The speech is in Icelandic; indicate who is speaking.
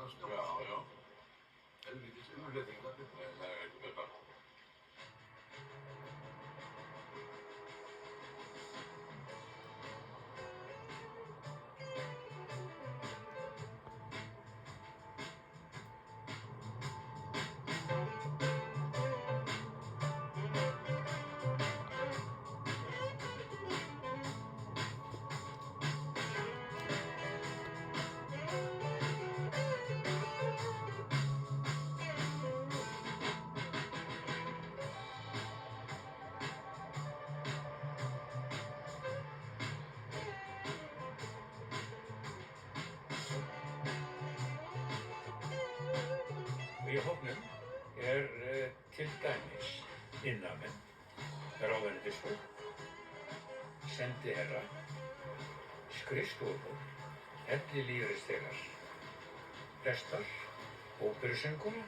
Speaker 1: Já, já. Helvítis umhleytingar. Nei, það er ekki betra.
Speaker 2: Og í hópnum til dæmis iðnaðarmenn, ráðuneytisfólk, sendiherra, skrifstofufólk, ellilífeyrisþegar, prestar, óperusöngkona,